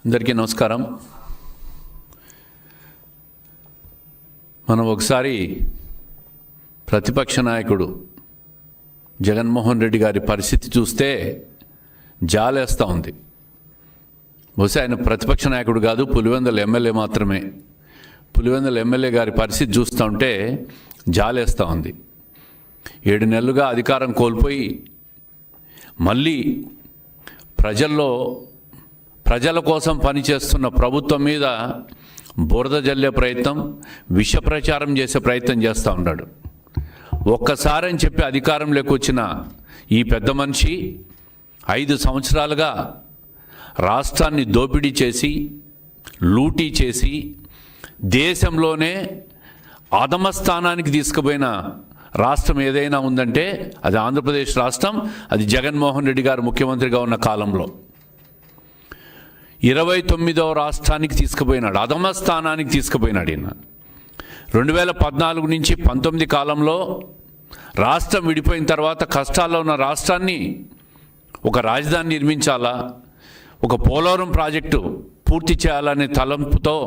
అందరికీ నమస్కారం. మనం ఒకసారి ప్రతిపక్ష నాయకుడు జగన్మోహన్ రెడ్డి గారి పరిస్థితి చూస్తే జాలేస్తూ ఉంది. బహుశా ఆయన ప్రతిపక్ష నాయకుడు కాదు, పులివెందుల ఎమ్మెల్యే మాత్రమే. పులివెందుల ఎమ్మెల్యే గారి పరిస్థితి చూస్తూ ఉంటే జాలేస్తూ ఉంది. 7 నెలలుగా అధికారం కోల్పోయి మళ్ళీ ప్రజల కోసం పనిచేస్తున్న ప్రభుత్వం మీద బురద జల్లే ప్రయత్నం, విష ప్రచారం చేసే ప్రయత్నం చేస్తూ ఉన్నాడు. ఒక్కసారి అని చెప్పి అధికారంలోకి వచ్చిన ఈ పెద్ద మనిషి 5 సంవత్సరాలుగా రాష్ట్రాన్ని దోపిడీ చేసి, లూటీ చేసి, దేశంలోనే అధమ స్థానానికి తీసుకుపోయిన రాష్ట్రం ఏదైనా ఉందంటే అది ఆంధ్రప్రదేశ్ రాష్ట్రం. అది జగన్మోహన్ రెడ్డి గారు ముఖ్యమంత్రిగా ఉన్న కాలంలో 29వ రాష్ట్రానికి తీసుకుపోయినాడు, అధమ స్థానానికి తీసుకుపోయినాడు. ఈయన 2014 నుంచి 19 కాలంలో రాష్ట్రం విడిపోయిన తర్వాత కష్టాల్లో ఉన్న రాష్ట్రాన్ని ఒక రాజధాని నిర్మించాలా, ఒక పోలవరం ప్రాజెక్టు పూర్తి చేయాలనే తలంపుతో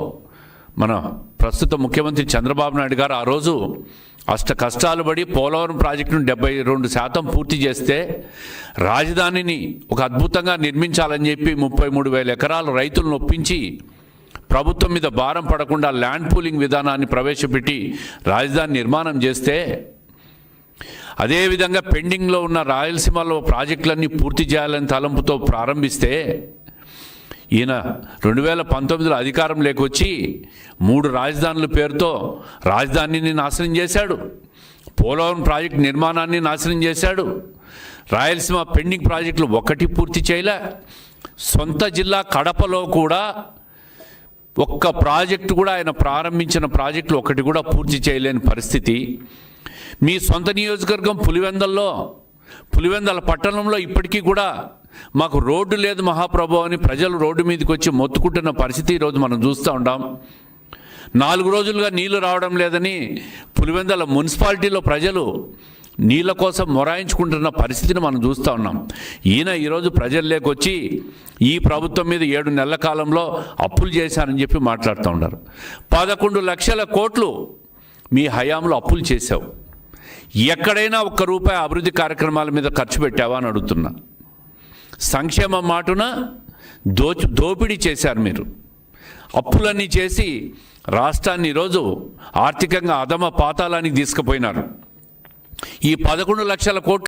మన ప్రస్తుత ముఖ్యమంత్రి చంద్రబాబు నాయుడు గారు ఆ రోజు కష్టాలు పడి పోలవరం ప్రాజెక్టును 72% పూర్తి చేస్తే, రాజధానిని ఒక అద్భుతంగా నిర్మించాలని చెప్పి 33,000 ఎకరాలు రైతులను ఒప్పించి ప్రభుత్వం మీద భారం పడకుండా ల్యాండ్ పూలింగ్ విధానాన్ని ప్రవేశపెట్టి రాజధాని నిర్మాణం చేస్తే, అదేవిధంగా పెండింగ్లో ఉన్న రాయలసీమలో ప్రాజెక్టులన్నీ పూర్తి చేయాలని తలంపుతో ప్రారంభిస్తే, ఈయన 2019లో అధికారం లేకొచ్చి 3 రాజధానుల పేరుతో రాజధానిని నాశనం చేశాడు, పోలవరం ప్రాజెక్టు నిర్మాణాన్ని నాశనం చేశాడు, రాయలసీమ పెండింగ్ ప్రాజెక్టులు ఒకటి పూర్తి చేయలే. సొంత జిల్లా కడపలో కూడా ఒక్క ప్రాజెక్టు కూడా, ఆయన ప్రారంభించిన ప్రాజెక్టులు ఒకటి కూడా పూర్తి చేయలేని పరిస్థితి. మీ సొంత నియోజకవర్గం పులివెందల పట్టణంలో ఇప్పటికీ కూడా మాకు రోడ్డు లేదు మహాప్రభు అని ప్రజలు రోడ్డు మీదకి వచ్చి మొత్తుకుంటున్న పరిస్థితి ఈరోజు మనం చూస్తూ ఉంటాం. 4 రోజులుగా నీళ్లు రావడం లేదని పులివెందల మున్సిపాలిటీలో ప్రజలు నీళ్ళ కోసం మొరాయించుకుంటున్న పరిస్థితిని మనం చూస్తూ ఉన్నాం. ఈయన ఈరోజు ప్రజల్లోకి వచ్చి ఈ ప్రభుత్వం మీద 7 నెలల కాలంలో అప్పులు చేశారని చెప్పి మాట్లాడుతూ ఉన్నారు. 11 లక్షల కోట్లు మీ హయాంలో అప్పులు చేశావు. ఎక్కడైనా ₹1 అభివృద్ధి కార్యక్రమాల మీద ఖర్చు పెట్టావా అని అడుగుతున్నా. సంక్షేమ మాటున దోపిడీ చేశారు మీరు. అప్పులన్నీ చేసి రాష్ట్రాన్ని ఈరోజు ఆర్థికంగా అధమ పాతాళానికి తీసుకుపోయినారు. ఈ 11 లక్షల కోట్లు